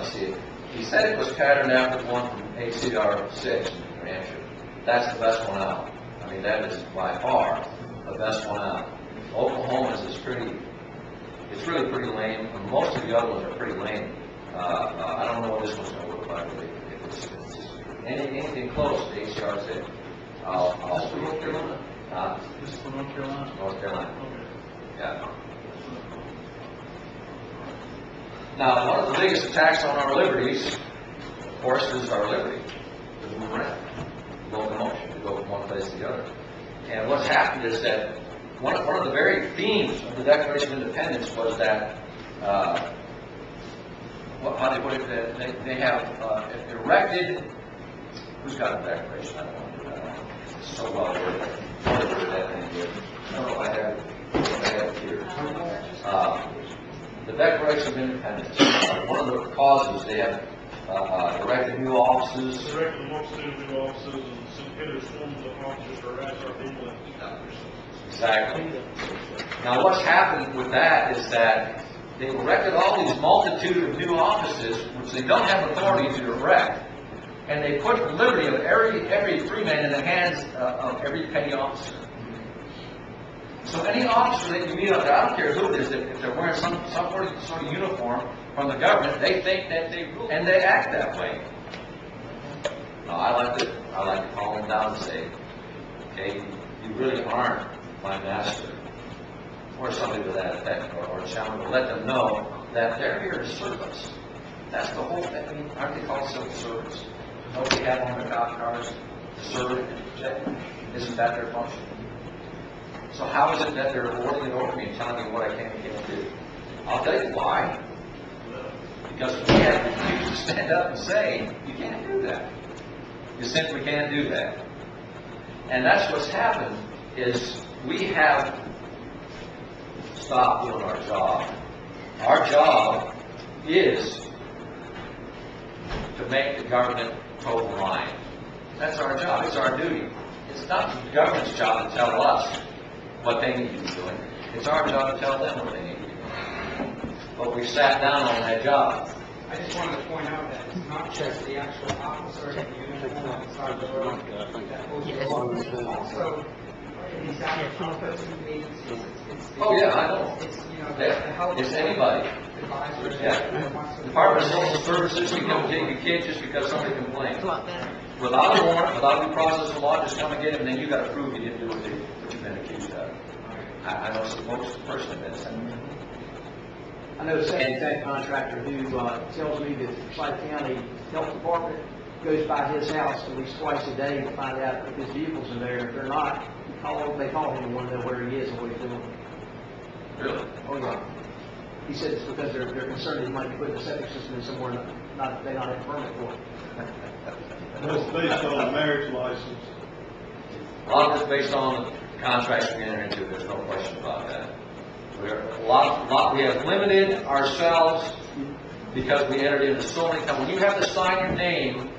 let's see. He said it was patterned after one from HCR 6 in New Hampshire. That's the best one out. I mean, that is by far the best one out. Oklahoma's is it's really pretty lame. And most of the other ones are pretty lame. I don't know what this one's going to look like. If it's anything close to HCR 6, I'll This is North Carolina? This is from North Carolina? North Carolina. Okay. Yeah. Now, one of the biggest attacks on our liberties, of course, is our liberty to move around, locomotion, to go from one place to the other. And what's happened is that one of the very themes of the Declaration of Independence was that, how they put it, they have erected, who's got the Declaration? I don't want to do that. It's so well worded. No, I have it here. The Declaration of Independence, one of the causes, they have erected new offices. Erected a multitude of new offices and sent hither swarms of officers to harass our people and keep out yourselves. Exactly. Now what's happened with that is that they've erected all these multitude of new offices, which they don't have authority to erect, and they put the liberty of every free man in the hands of every petty officer. So any officer that you meet out there, I don't care who it is, if they're wearing some sort of uniform from the government, they think that they rule, and they act that way. Now, I like to call them down and say, okay, you really aren't my master, or something to that effect, or challenge, or let them know that they're here to serve us. That's the whole thing. I mean, aren't they called civil servants? Don't they have on their cop cars to serve and protect? Isn't that their function? So how is it that they're lording it over me and telling me what I can and can't do? I'll tell you why. Because we have refused to stand up and say, you can't do that. You simply can't do that. And that's what's happened, is we have stopped doing our job. Our job is to make the government toe the line. That's our job. It's our duty. It's not the government's job to tell us what they need to be doing. It's our job to tell them what they need to be doing. But we sat down on that job. I just wanted to point out that it's not just the actual officer in the uniform outside the road that holds the law. Also, these actual posting meetings, it's the, Oh yeah, I know. It's, you know, Yeah. the health. It's anybody. Advisors. Yeah. Department of Social Services, you don't take your kid just because somebody complained. Without a warrant, without due process of law, just come and get him, and then you got to prove you didn't do what you've been accused of. I know some folks personally that said. I know a second contractor who tells me that Forsyth County Health Department goes by his house at least twice a day to find out if his vehicles are there. If they're not, they call him and want to know where he is and what he's doing. Really? Oh yeah. He said it's because they're concerned he might be putting a septic system in somewhere they don't have a permit for it. That's based on a marriage license. A lot of it's based on the contracts we enter into. There's no question about that. We have limited ourselves because we entered into so many. When you have to sign your name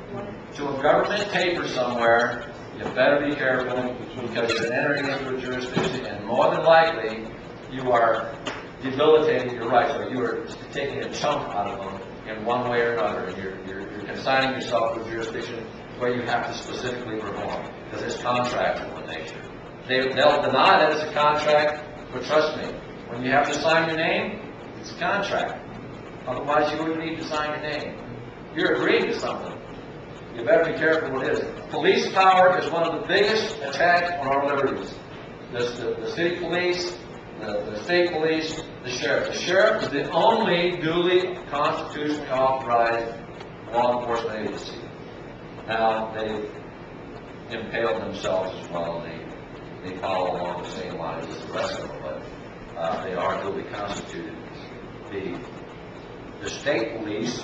to a government paper somewhere, you better be careful because you're entering into a jurisdiction, and more than likely, you are debilitating your rights, or you are taking a chunk out of them in one way or another, and you're consigning yourself to a jurisdiction where you have to specifically perform, because it's contractual in nature. They'll deny that it's a contract, but trust me, when you have to sign your name, it's a contract. Otherwise, you wouldn't need to sign your name. You're agreeing to something. You better be careful what it is. Police power is one of the biggest attacks on our liberties. The city police, the state police, the sheriff. The sheriff is the only duly constitutionally authorized law enforcement agency. Now, they've impaled themselves as well, and they follow along the same lines as the rest of them, but they are duly constituted. The state police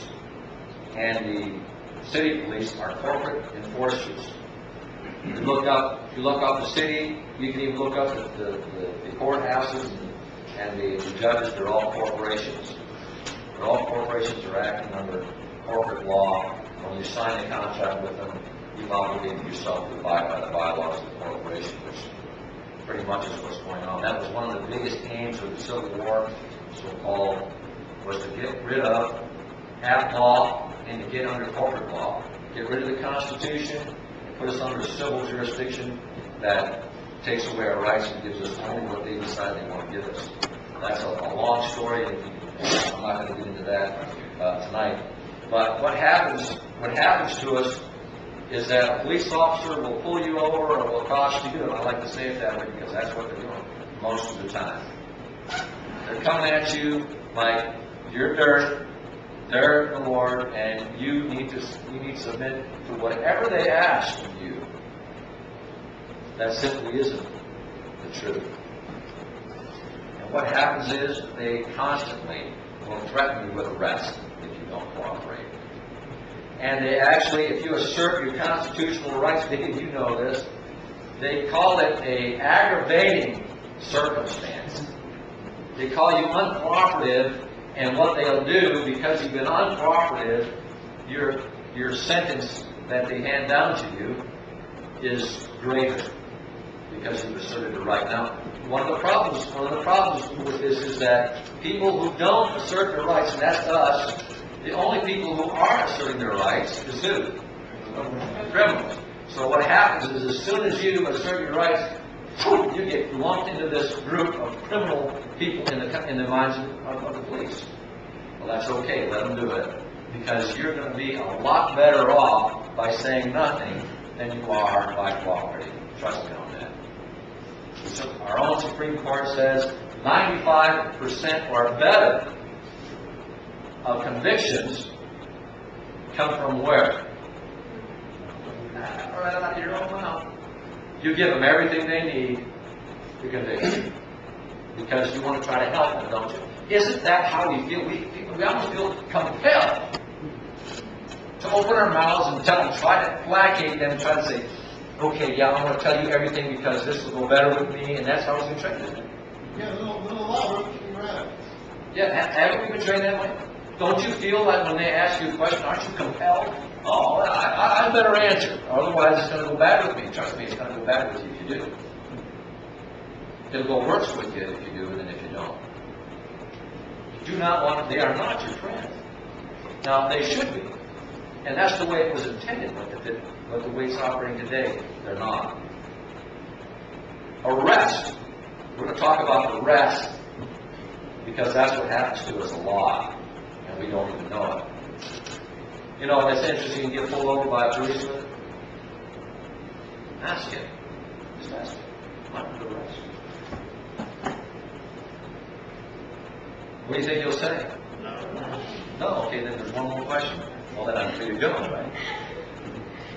and the city police are corporate enforcers. You look up the city, you can even look up the courthouses and the judges. They're all corporations. They're all corporations are acting under corporate law. When you sign a contract with them, you've obligated yourself to abide by the bylaws of the corporation, which pretty much is what's going on. That was one of the biggest aims of the Civil War, so-called, was to get rid of have law and to get under corporate law. Get rid of the Constitution and put us under a civil jurisdiction that takes away our rights and gives us only what they decide they want to give us. That's a long story, and I'm not going to get into that tonight. But what happens to us is that a police officer will pull you over or will accost you, and I like to say it that way because that's what they're doing most of the time. They're coming at you like you're dirt, they're the Lord, and you need to submit to whatever they ask of you. That simply isn't the truth. And what happens is they constantly will threaten you with arrest if you don't cooperate. And they actually, if you assert your constitutional rights, you know this, they call it an aggravating circumstance. They call you uncooperative, and what they'll do, because you've been uncooperative, your sentence that they hand down to you is greater because you've asserted a right. Now, one of the problems with this is that people who don't assert their rights, and that's us, the only people who are asserting their rights is who? Criminals. So what happens is, as soon as you assert your rights, you get lumped into this group of criminal people in the minds of the police. Well, that's okay. Let them do it, because you're going to be a lot better off by saying nothing than you are by cooperating. Trust me on that. So our own Supreme Court says 95% or better of convictions come from where? Right out of your own mouth. You give them everything they need to convict them, because you want to try to help them, don't you? Isn't that how we feel? We almost feel compelled to open our mouths and tell them, try to placate them, try to say, okay, yeah, I'm going to tell you everything because this will go better with me, and that's how we've been trained, isn't it? Yeah, they'll allow it to be read. Yeah, haven't we been trained that way? Don't you feel like when they ask you a question, aren't you compelled? Oh, I better answer, otherwise it's going to go bad with me. Trust me, it's going to go bad with you if you do. It'll go worse with you if you do than if you don't. You do not want, they are not your friend. Now, they should be. And that's the way it was intended, but the way it's operating today, they're not. Arrest. We're going to talk about arrest, because that's what happens to us a lot, and we don't even know it. You know, it's interesting, you get pulled over by a policeman. Ask him. Just ask him. I'm under arrest. What do you think he'll say? No. Okay, then there's one more question. Well, then I'm free to go, right?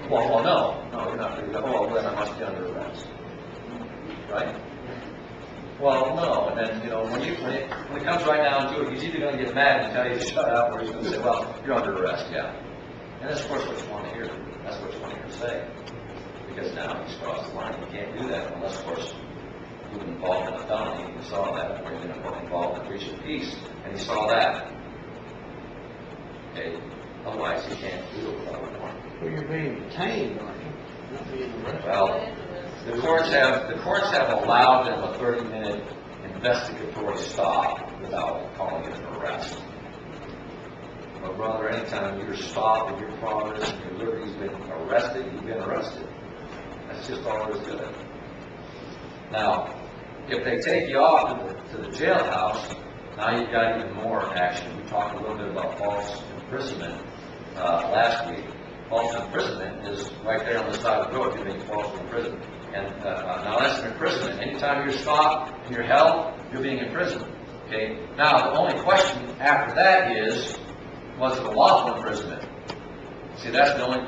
Well, no, you're not free to go. Well, then I must be under arrest, right? Well, no, and then, you know, when it comes right down to it, he's either going to get mad and tell you to shut up, or he's going to say, well, you're under arrest, yeah. And that's, of course, what you want to hear. That's what you want to hear say. Because now he's crossed the line. You can't do that unless, of course, you've been involved in a felony. He saw that. Or you've been involved in a breach of peace, and he saw that. Okay? Otherwise, he can't do it without a warrant. Well, you're being detained, aren't you? Not being arrested. Well, the courts have allowed them a 30-minute investigatory stop without calling it an arrest. But brother, anytime you're stopped and your progress and your liberty's been arrested, you've been arrested. That's just all there is to it. Now, if they take you off to the jailhouse, now you've got even more action. We talked a little bit about false imprisonment last week. False imprisonment is right there on the side of the road. You're being falsely imprisoned. And now that's an imprisonment. Anytime you're stopped and you're held, you're being imprisoned. Okay. Now the only question after that is, was it a lawful imprisonment? See, that's the only